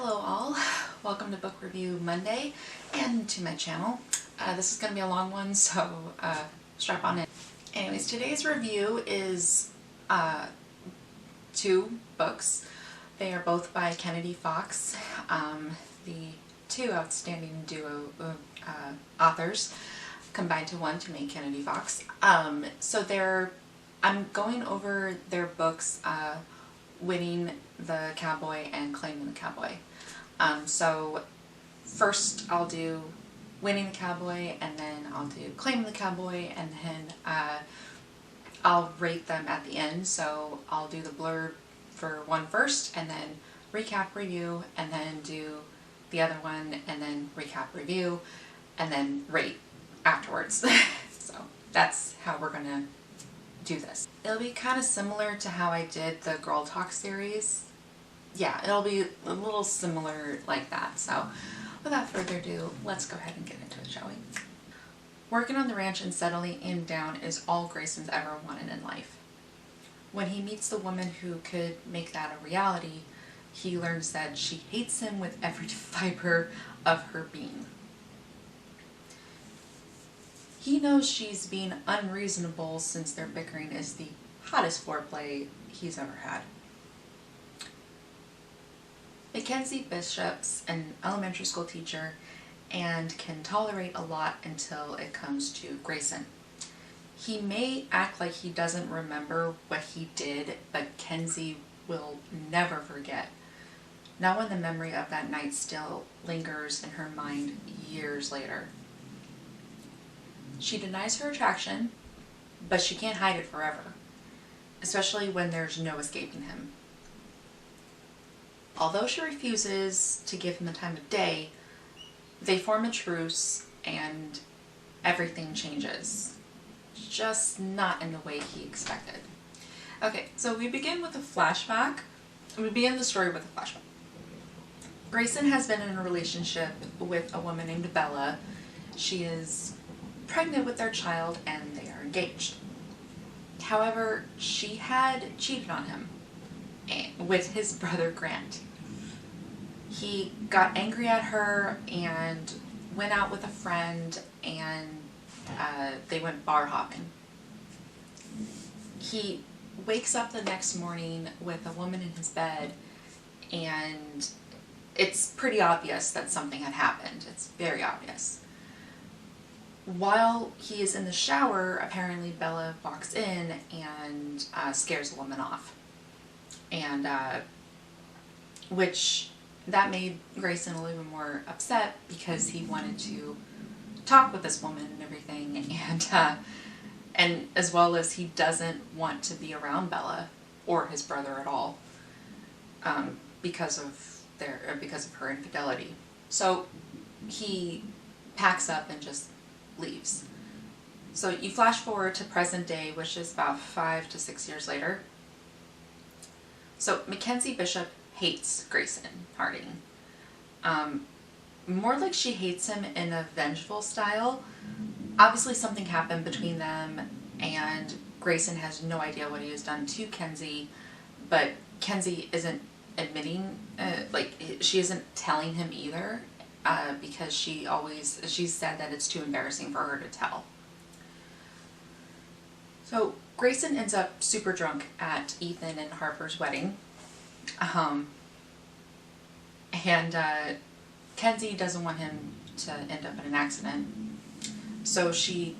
Hello all, welcome to Book Review Monday and to my channel. This is going to be a long one, so strap on in. Anyways, today's review is two books. They are both by Kennedy Fox, the two outstanding duo authors combined to one to make Kennedy Fox. I'm going over their books, Winning the Cowboy and Claiming the Cowboy. So first I'll do Winning the Cowboy, and then I'll do Claiming the Cowboy, and then I'll rate them at the end. So I'll do the blurb for one first, and then recap review, and then do the other one, and then recap review, and then rate afterwards. So that's how we're gonna do this. It'll be kind of similar to how I did the Girl Talk series. Yeah, it'll be a little similar like that. So without further ado, let's go ahead and get into it, shall we? Working on the ranch and settling in down is all Grayson's ever wanted in life. When he meets the woman who could make that a reality, he learns that she hates him with every fiber of her being. He knows she's being unreasonable since their bickering is the hottest foreplay he's ever had. Kenzie Bishop's an elementary school teacher and can tolerate a lot until it comes to Grayson. He may act like he doesn't remember what he did, but Kenzie will never forget. Not when the memory of that night still lingers in her mind years later. She denies her attraction, but she can't hide it forever, especially when there's no escaping him. Although she refuses to give him the time of day, they form a truce and everything changes. Just not in the way he expected. Okay, so we begin with a flashback. We begin the story with a flashback. Grayson has been in a relationship with a woman named Bella. She is pregnant with their child and they are engaged. However, she had cheated on him with his brother Grant. He got angry at her and went out with a friend, and they went bar hopping. He wakes up the next morning with a woman in his bed, and it's pretty obvious that something had happened. It's very obvious. While he is in the shower, apparently Bella walks in and scares the woman off. And which that made Grayson a little bit more upset because he wanted to talk with this woman and everything, and as well as he doesn't want to be around Bella or his brother at all because of her infidelity. So he packs up and just leaves. So you flash forward to present day, which is about 5 to 6 years later. So Kenzie Bishop hates Grayson Harding. More like she hates him in a vengeful style. Obviously something happened between them and Grayson has no idea what he has done to Kenzie, but Kenzie isn't admitting, she isn't telling him either, because she's said that it's too embarrassing for her to tell. So Grayson ends up super drunk at Ethan and Harper's wedding. And Kenzie doesn't want him to end up in an accident. So she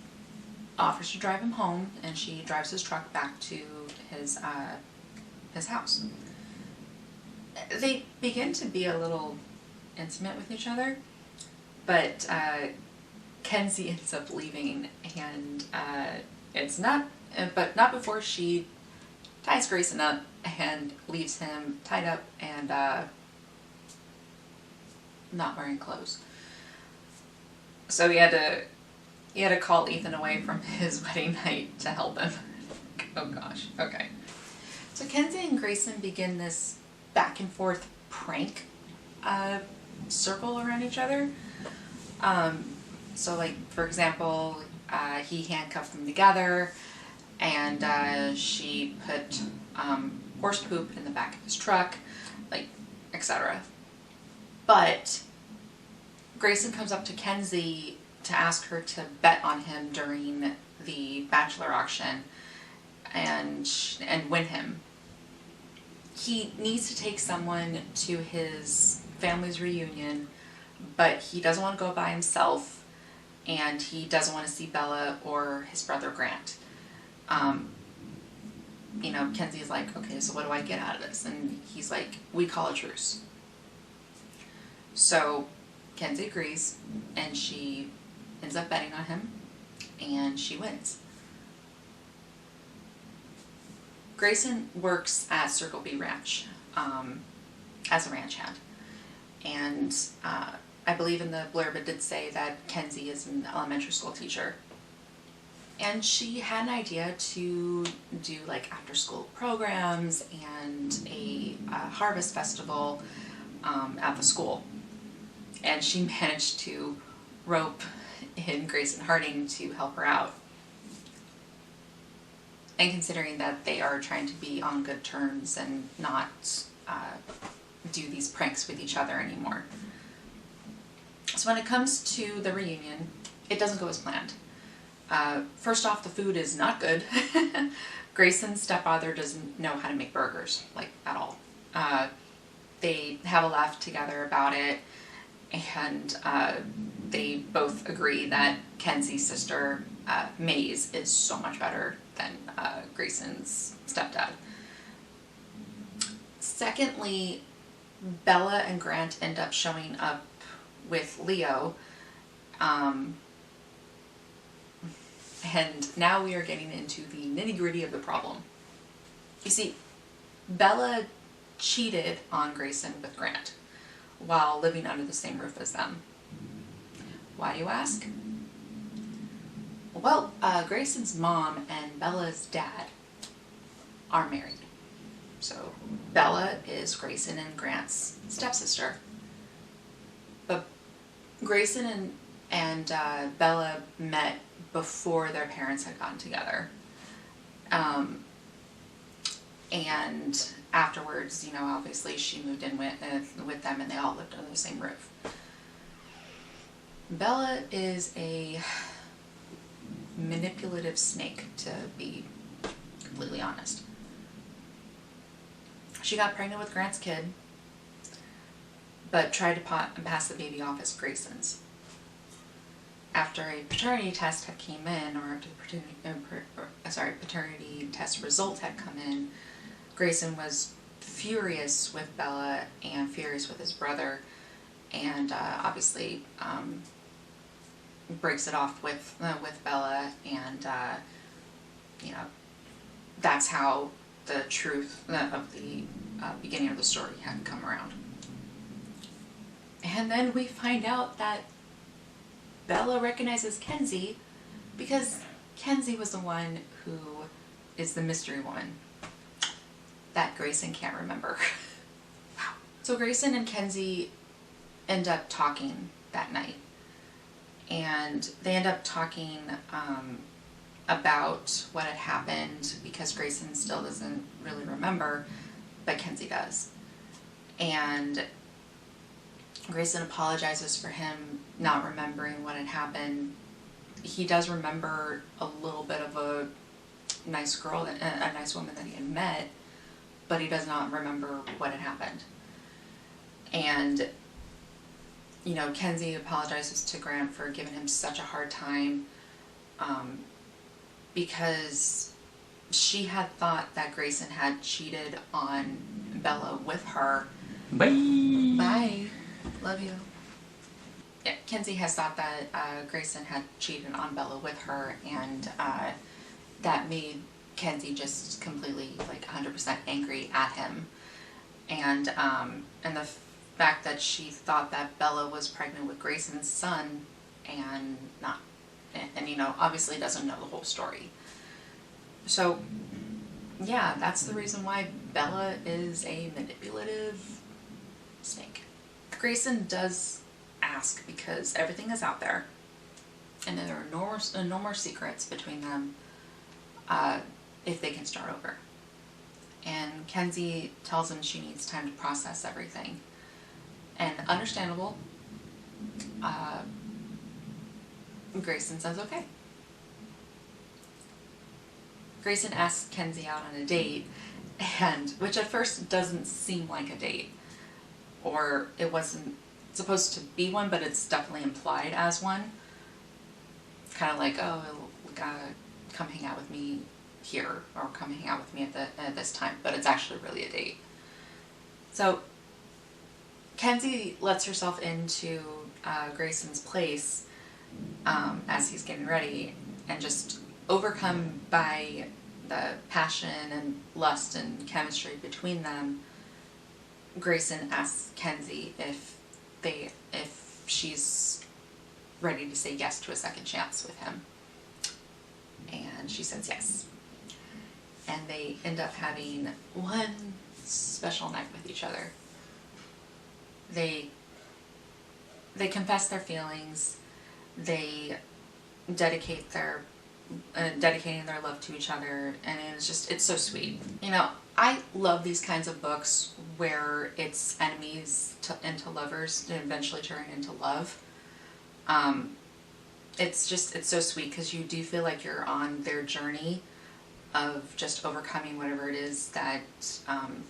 offers to drive him home, and she drives his truck back to his house. They begin to be a little intimate with each other, but Kenzie ends up leaving, and but not before she ties Grayson up and leaves him tied up and not wearing clothes. So he had to call Ethan away from his wedding night to help him. Oh gosh, okay. So Kenzie and Grayson begin this back and forth prank circle around each other. So like, for example, he handcuffed them together, and she put horse poop in the back of his truck, like, etc. But Grayson comes up to Kenzie to ask her to bet on him during the bachelor auction and win him. He needs to take someone to his family's reunion, but he doesn't want to go by himself, and he doesn't want to see Bella or his brother Grant. You know, Kenzie's like, okay, so what do I get out of this? And he's like, we call a truce. So Kenzie agrees, and she ends up betting on him, and she wins. Grayson works at Circle B Ranch as a ranch hand, and I believe in the blurb it did say that Kenzie is an elementary school teacher, and she had an idea to do like after school programs and a harvest festival at the school, and she managed to rope in Grayson Harding to help her out. And considering that they are trying to be on good terms and not do these pranks with each other anymore. So when it comes to the reunion, it doesn't go as planned. First off, the food is not good. Grayson's stepfather doesn't know how to make burgers, like, at all. They have a laugh together about it, and they both agree that Kenzie's sister, Maze, is so much better than Grayson's stepdad. Secondly, Bella and Grant end up showing up with Leo, and now we are getting into the nitty-gritty of the problem. You see, Bella cheated on Grayson with Grant while living under the same roof as them. Why do you ask? Well, Grayson's mom and Bella's dad are married. So Bella is Grayson and Grant's stepsister. But Grayson and Bella met before their parents had gotten together. And afterwards, you know, obviously she moved in with them, and they all lived under the same roof. Bella is a manipulative snake, to be completely honest. She got pregnant with Grant's kid, but tried to pass the baby off as Grayson's. After a paternity test had came in, or after the paternity test result had come in, Grayson was furious with Bella and furious with his brother, and obviously breaks it off with Bella, and you know, that's how the truth of the beginning of the story had come around. And then we find out that Bella recognizes Kenzie because Kenzie was the one who is the mystery woman that Grayson can't remember. Wow. So Grayson and Kenzie end up talking that night, and they end up talking about what had happened, because Grayson still doesn't really remember, but Kenzie does. And Grayson apologizes for him not remembering what had happened. He does remember a little bit of a nice girl, a nice woman that he had met, but he does not remember what had happened. And, you know, Kenzie apologizes to Grant for giving him such a hard time, because she had thought that Grayson had cheated on Bella with her. Bye! Bye. Love you. Yeah, Kenzie has thought that Grayson had cheated on Bella with her, and that made Kenzie just completely, like, 100% angry at him. And the fact that she thought that Bella was pregnant with Grayson's son, and not, and you know, obviously doesn't know the whole story. So, yeah, that's the reason why Bella is a manipulative snake. Grayson does ask because everything is out there, and there are no more secrets between them if they can start over. And Kenzie tells him she needs time to process everything. And understandable, Grayson says okay. Grayson asks Kenzie out on a date, and which at first doesn't seem like a date, or it wasn't supposed to be one, but it's definitely implied as one. Kind of like, oh, come hang out with me here, or come hang out with me at this time, but it's actually really a date. So Kenzie lets herself into Grayson's place as he's getting ready, and just overcome by the passion and lust and chemistry between them, Grayson asks Kenzie if she's ready to say yes to a second chance with him. And she says yes. And they end up having one special night with each other. They confess their feelings. They dedicate dedicating their love to each other, and it's so sweet. You know, I love these kinds of books where it's enemies into lovers and eventually turn into love. It's so sweet because you do feel like you're on their journey of just overcoming whatever it is that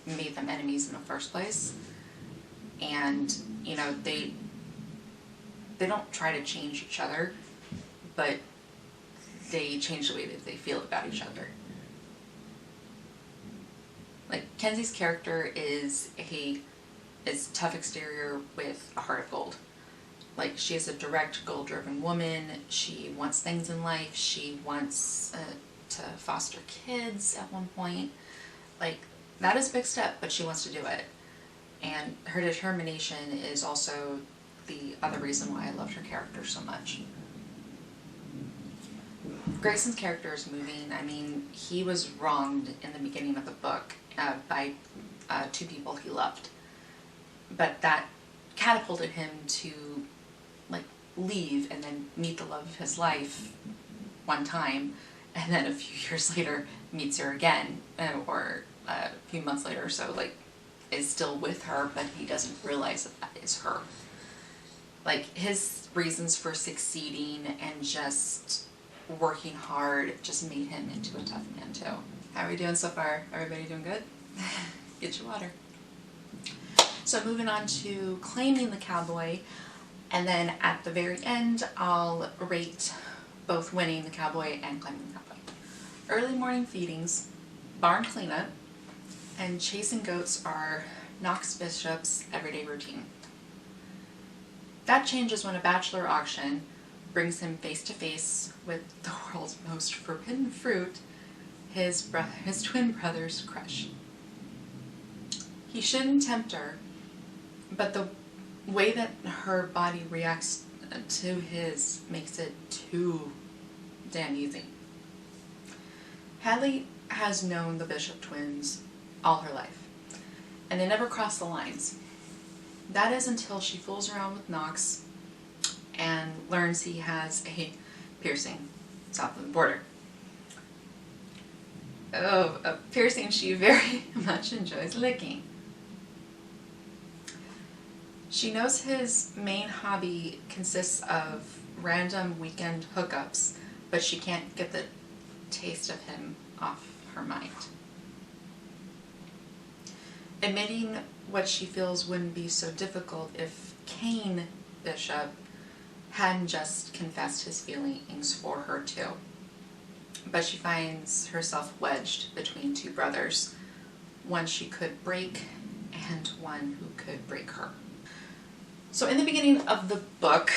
made them enemies in the first place. And, you know, they don't try to change each other, but they change the way that they feel about each other. Like, Kenzie's character is tough exterior with a heart of gold. Like, she is a direct, goal-driven woman. She wants things in life. She wants to foster kids at one point. Like, that is a big step, but she wants to do it. And her determination is also the other reason why I loved her character so much. Grayson's character is moving. I mean, he was wronged in the beginning of the book by two people he loved. But that catapulted him to, like, leave and then meet the love of his life one time, and then a few years later meets her again, or a few months later or so, like, is still with her, but he doesn't realize that is her. Like, his reasons for succeeding and just working hard just made him into a tough man too. How are we doing so far? Everybody doing good? Get your water. So moving on to claiming the cowboy, and then at the very end I'll rate both winning the cowboy and claiming the cowboy. Early morning feedings, barn cleanup, and chasing goats are Knox Bishop's everyday routine. That changes when a bachelor auction brings him face to face with the world's most forbidden fruit, his twin brother's crush. He shouldn't tempt her, but the way that her body reacts to his makes it too damn easy. Hadley has known the Bishop twins all her life, and they never cross the lines. That is until she fools around with Knox and learns he has a piercing south of the border. Oh, a piercing she very much enjoys licking. She knows his main hobby consists of random weekend hookups, but she can't get the taste of him off her mind. Admitting what she feels wouldn't be so difficult if Kane Bishop hadn't just confessed his feelings for her too. But she finds herself wedged between two brothers, one she could break and one who could break her. So in the beginning of the book,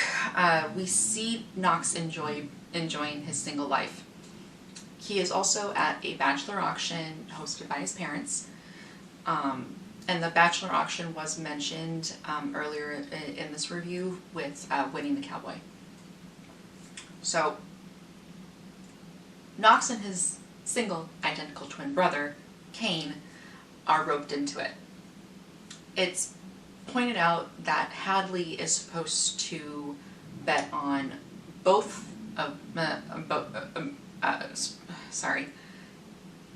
we see Knox enjoying his single life. He is also at a bachelor auction hosted by his parents. And the bachelor auction was mentioned earlier in this review with winning the cowboy. So Knox and his single identical twin brother, Kane, are roped into it. It's pointed out that Hadley is supposed to bet on both of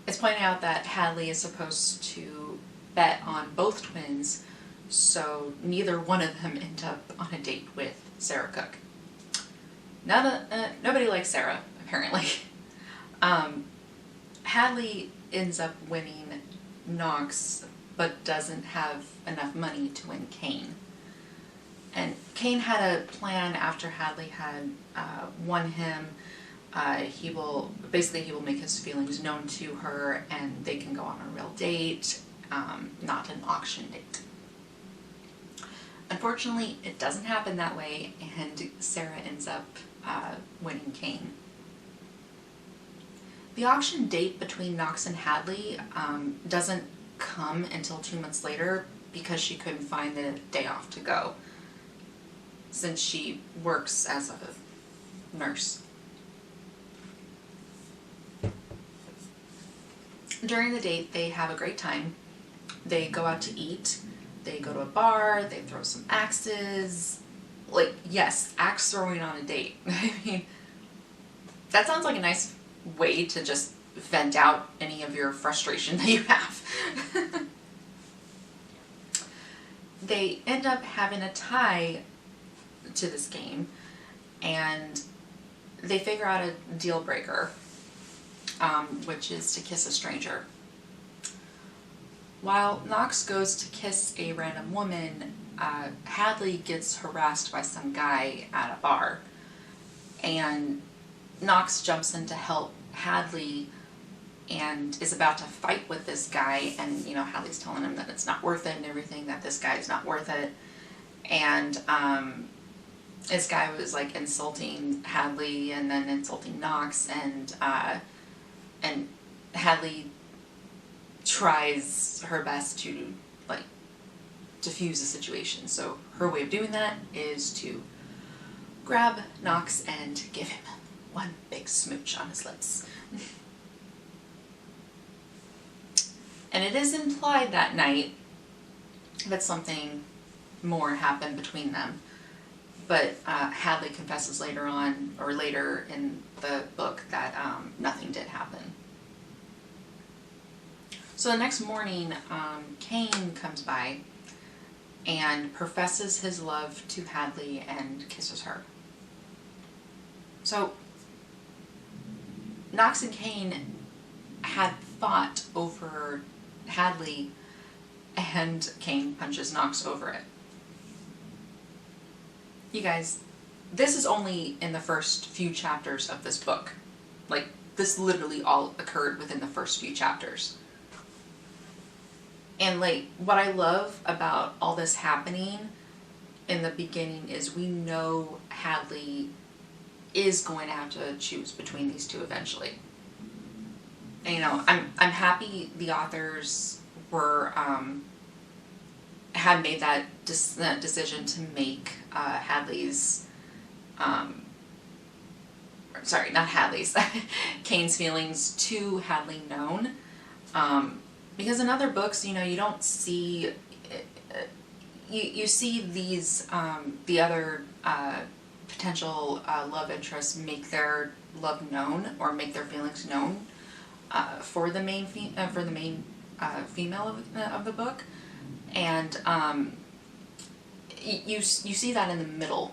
It's pointed out that Hadley is supposed to bet on both twins so neither one of them end up on a date with Sarah Cook. Nobody likes Sarah, apparently. Hadley ends up winning Knox, but doesn't have enough money to win Kane. And Kane had a plan after Hadley had won him. He will make his feelings known to her, and they can go on a real date, not an auction date. Unfortunately, it doesn't happen that way, and Sarah ends up winning Kane. The auction date between Knox and Hadley doesn't come until 2 months later because she couldn't find the day off to go, since she works as a nurse. During the date, they have a great time. They go out to eat, they go to a bar, they throw some axes. Like, yes, axe throwing on a date. I mean, that sounds like a nice way to just vent out any of your frustration that you have. They end up having a tie to this game, and they figure out a deal breaker, which is to kiss a stranger. While Knox goes to kiss a random woman, Hadley gets harassed by some guy at a bar, and Knox jumps in to help Hadley and is about to fight with this guy, and Hadley's telling him that it's not worth it and everything, that this guy's not worth it, and this guy was like insulting Hadley and then insulting Knox, and Hadley tries her best to like diffuse the situation. So her way of doing that is to grab Knox and give him one big smooch on his lips. And it is implied that night that something more happened between them, but Hadley confesses later on, or later in the book, that nothing did happen. So the next morning, Kane comes by and professes his love to Hadley and kisses her. So Knox and Kane had fought over Hadley, and Kane punches Knox over it. You guys, this is only in the first few chapters of this book. Like, this literally all occurred within the first few chapters. And like, what I love about all this happening in the beginning is we know Hadley is going to have to choose between these two eventually. And, I'm happy the authors were had made that decision to make Hadley's, sorry, not Hadley's, Kane's feelings to Hadley known. Because in other books, you don't see, you see these, the other potential love interests make their love known or make their feelings known for the main female of the book, and you see that in the middle,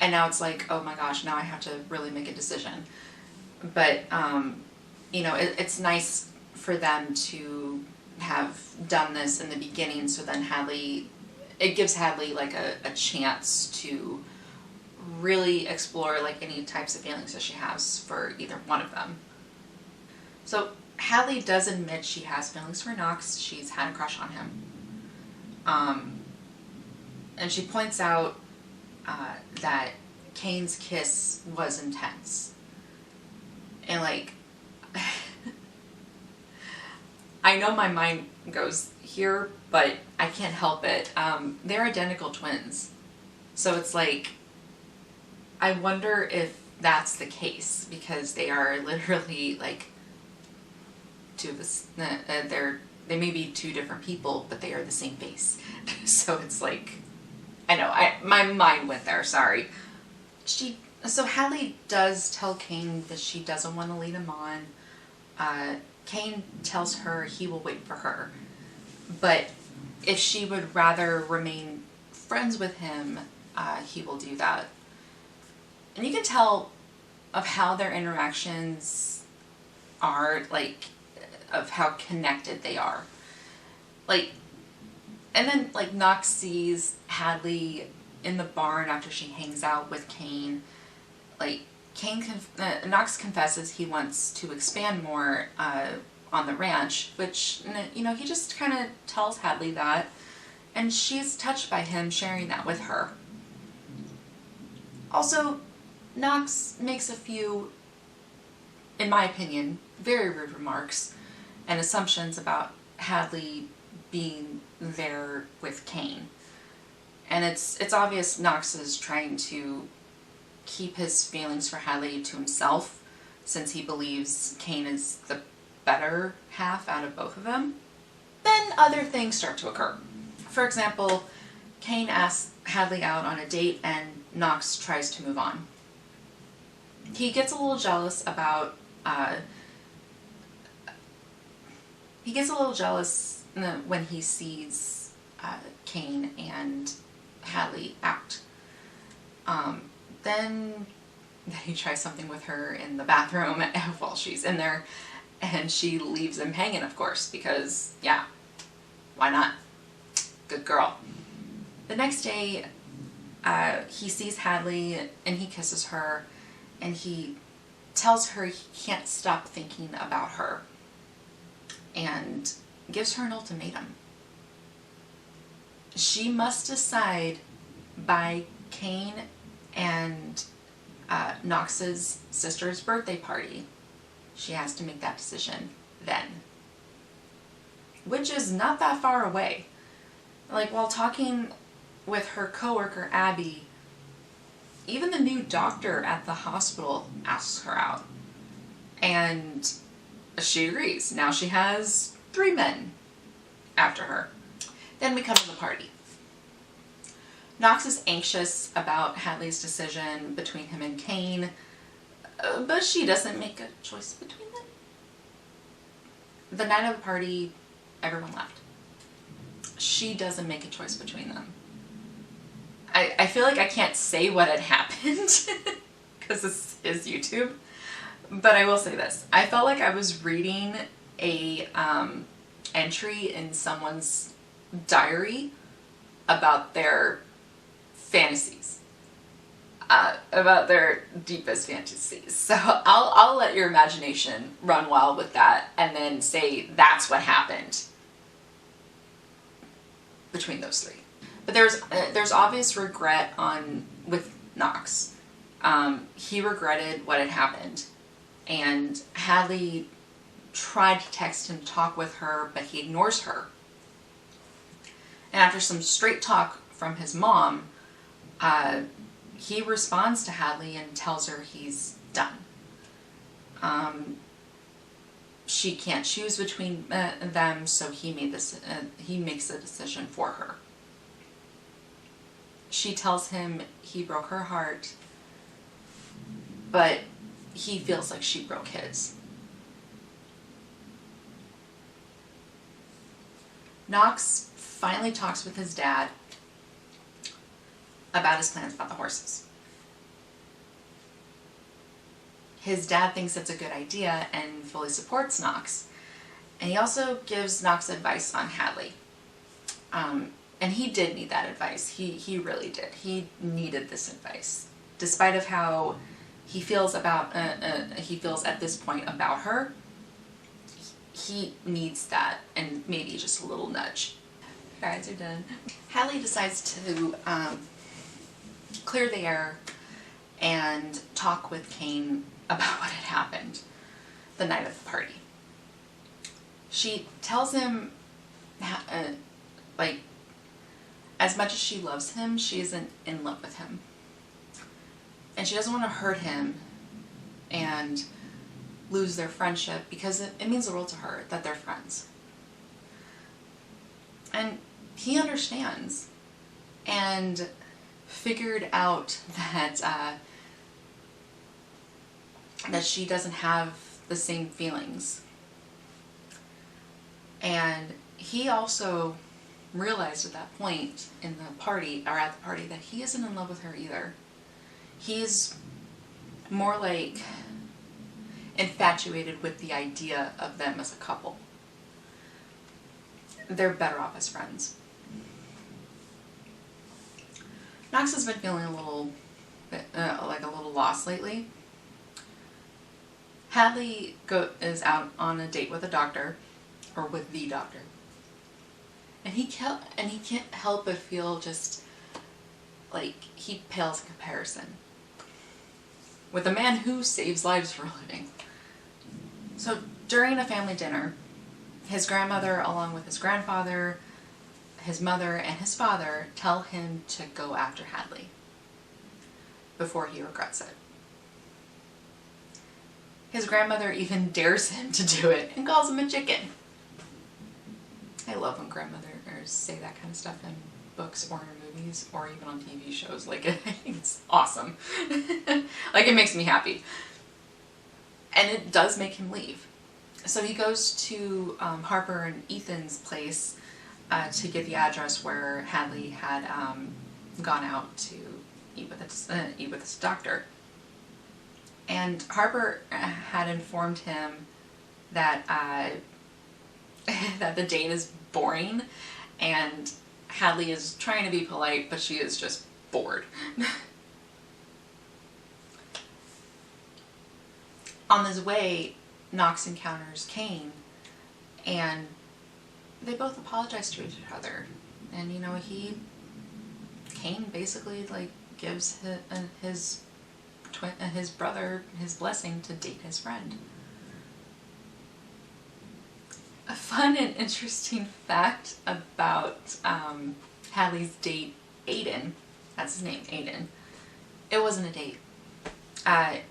and now it's like, oh my gosh, now I have to really make a decision. But it's nice for them to have done this in the beginning, so then it gives Hadley like a chance to really explore like any types of feelings that she has for either one of them. So Hadley does admit she has feelings for Knox. She's had a crush on him. And she points out that Kane's kiss was intense. And like, I know my mind goes here, but I can't help it. They're identical twins. So it's like, I wonder if that's the case, because they are literally like two of us. They may be two different people, but they are the same face. So it's like, I know, my mind went there, sorry. So Hadley does tell Kane that she doesn't want to lead him on. Kane tells her he will wait for her. But if she would rather remain friends with him, he will do that. And you can tell of how their interactions are, like, of how connected they are. Like, and then, like, Knox sees Hadley in the barn after she hangs out with Kane. Like, Knox confesses he wants to expand more on the ranch, which, you know, he just kind of tells Hadley that, and she's touched by him sharing that with her. Also, Knox makes a few, in my opinion, very rude remarks and assumptions about Hadley being there with Kane. And it's obvious Knox is trying to keep his feelings for Hadley to himself, since he believes Kane is the better half out of both of them. Then other things start to occur. For example, Kane asks Hadley out on a date and Knox tries to move on. He gets a little jealous about when he sees Kane and Hadley out. Then he tries something with her in the bathroom while she's in there, and she leaves him hanging, of course, because, yeah, why not? Good girl. The next day, he sees Hadley and he kisses her, and he tells her he can't stop thinking about her, and gives her an ultimatum. She must decide by Kane and Knox's sister's birthday party. She has to make that decision then. Which is not that far away. Like, while talking with her coworker Abby, even the new doctor at the hospital asks her out. And she agrees. Now she has 3 men after her. Then we come to the party. Knox is anxious about Hadley's decision between him and Kane, but she doesn't make a choice between them. The night of the party, everyone left. She doesn't make a choice between them. I feel like I can't say what had happened because this is YouTube, but I will say this. I felt like I was reading a entry in someone's diary about their fantasies, about their deepest fantasies. So I'll let your imagination run wild with that and then say that's what happened between those 3. But there's obvious regret with Knox. He regretted what had happened, and Hadley tried to text him to talk with her, but he ignores her. And after some straight talk from his mom, he responds to Hadley and tells her he's done. She can't choose between them, so he makes a decision for her. She tells him he broke her heart, but he feels like she broke his. Knox finally talks with his dad about his plans about the horses. His dad thinks it's a good idea and fully supports Knox. And he also gives Knox advice on Hadley. And he did need that advice. He really did. He needed this advice. Despite of how he feels at this point about her, he needs that, and maybe just a little nudge. Guys are done. Hadley decides to clear the air and talk with Kane about what had happened the night of the party. She tells him, like, as much as she loves him, she isn't in love with him. And she doesn't want to hurt him and lose their friendship, because it means the world to her that they're friends. And he understands and figured out that that she doesn't have the same feelings. And he also realized at that point in the party, or at the party, that he isn't in love with her either. He's more like infatuated with the idea of them as a couple. They're better off as friends. Knox has been feeling a little lost lately. Hadley is out on a date with a doctor, or with the doctor, and he can't help but feel just like he pales in comparison with a man who saves lives for a living. So during a family dinner, his grandmother, along with his grandfather, his mother, and his father, tell him to go after Hadley before he regrets it. His grandmother even dares him to do it and calls him a chicken. I love when grandmothers say that kind of stuff in books or in movies or even on TV shows. Like, I think it's awesome. Like, it makes me happy. And it does make him leave. So he goes to Harper and Ethan's place to get the address where Hadley had gone out to eat with this doctor. And Harper had informed him that that the date is boring, and Hadley is trying to be polite, but she is just bored. On his way, Knox encounters Kane, and they both apologize to each other. And you know, Kane basically like gives his brother his blessing to date his friend. A fun and interesting fact about Hadley's date, Aiden, that's his name, Aiden, it wasn't a date.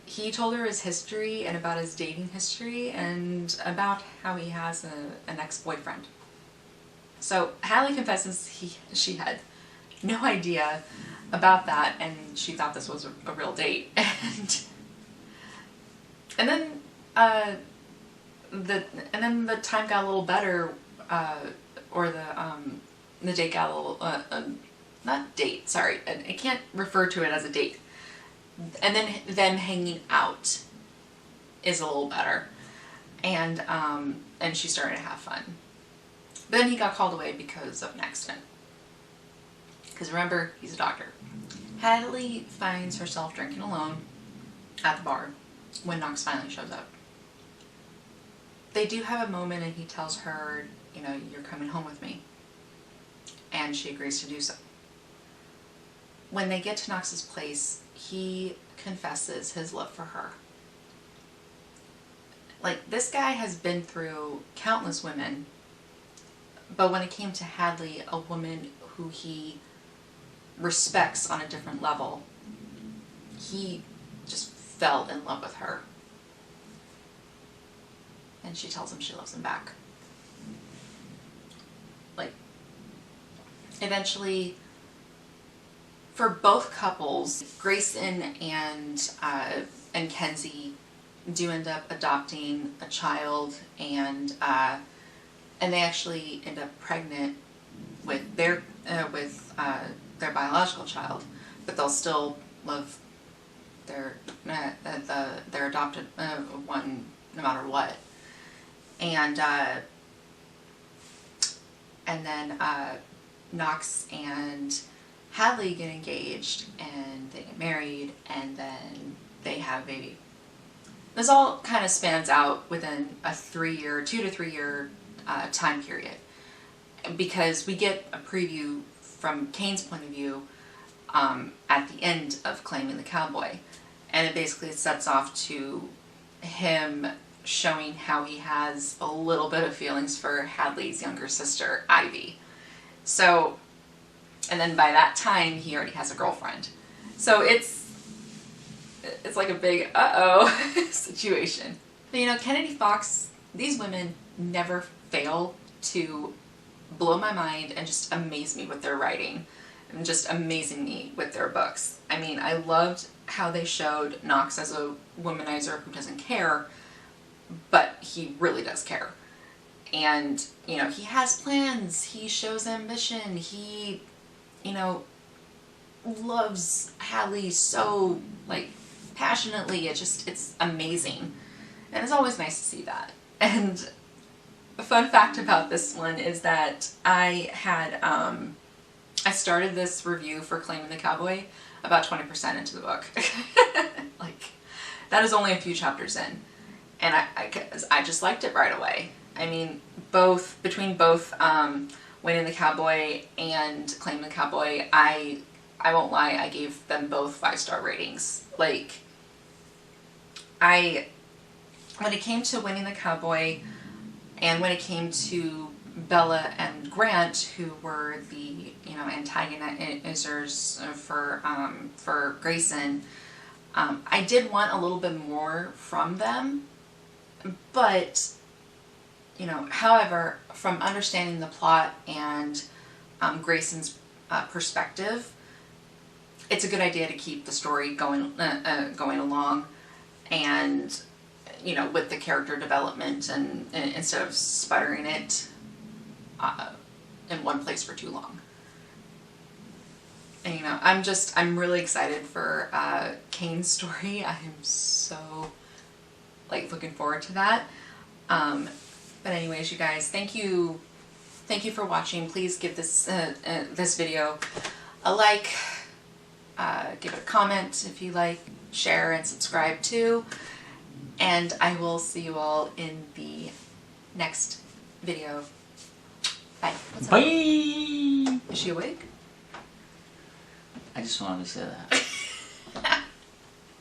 He told her his history and about his dating history and about how he has an ex-boyfriend. So Hadley confesses she had no idea about that, and she thought this was a real date. And then the time got a little better, or the date got a little not date. Sorry, I can't refer to it as a date. And then them hanging out is a little better, and she started to have fun. But then he got called away because of an accident. Because remember, he's a doctor. Hadley finds herself drinking alone at the bar when Knox finally shows up. They do have a moment, and he tells her, you know, you're coming home with me. And she agrees to do so. When they get to Knox's place, he confesses his love for her. Like, this guy has been through countless women, but when it came to Hadley, a woman who he respects on a different level, he just fell in love with her. And she tells him she loves him back. Like, eventually, for both couples, Grayson and Kenzie do end up adopting a child, and they actually end up pregnant with their biological child, but they'll still love their adopted one no matter what. And then Knox and Hadley get engaged, and they get married, and then they have a baby. This all kind of spans out within a 2 to 3 year time period, because we get a preview from Kane's point of view at the end of Claiming the Cowboy, and it basically sets off to him showing how he has a little bit of feelings for Hadley's younger sister, Ivy. So, and then by that time, he already has a girlfriend. So it's like a big uh-oh situation. But you know, Kennedy Fox, these women never fail to blow my mind and just amaze me with their writing, and just amazing me with their books. I mean, I loved how they showed Knox as a womanizer who doesn't care, but he really does care. And, you know, he has plans, he shows ambition, he, you know, loves Hadley so, like, passionately. It's amazing. And it's always nice to see that. And a fun fact about this one is that I had, I started this review for Claiming the Cowboy about 20% into the book. Like, that is only a few chapters in. And I just liked it right away. I mean, between both Winning the Cowboy and Claiming the Cowboy, I won't lie, I gave them both 5-star ratings. Like, when it came to Winning the Cowboy, and when it came to Bella and Grant, who were the, you know, antagonizers for Grayson, I did want a little bit more from them, but, you know, however, from understanding the plot and Grayson's perspective, it's a good idea to keep the story going along, and, you know, with the character development, and instead of sputtering it in one place for too long. And, you know, I'm really excited for Kane's story. I am so, like, looking forward to that. But anyways, you guys, thank you for watching. Please give this this video a like, give it a comment if you like, share and subscribe too, and I will see you all in the next video. Bye. What's up? Bye! Is she awake? I just wanted to say that.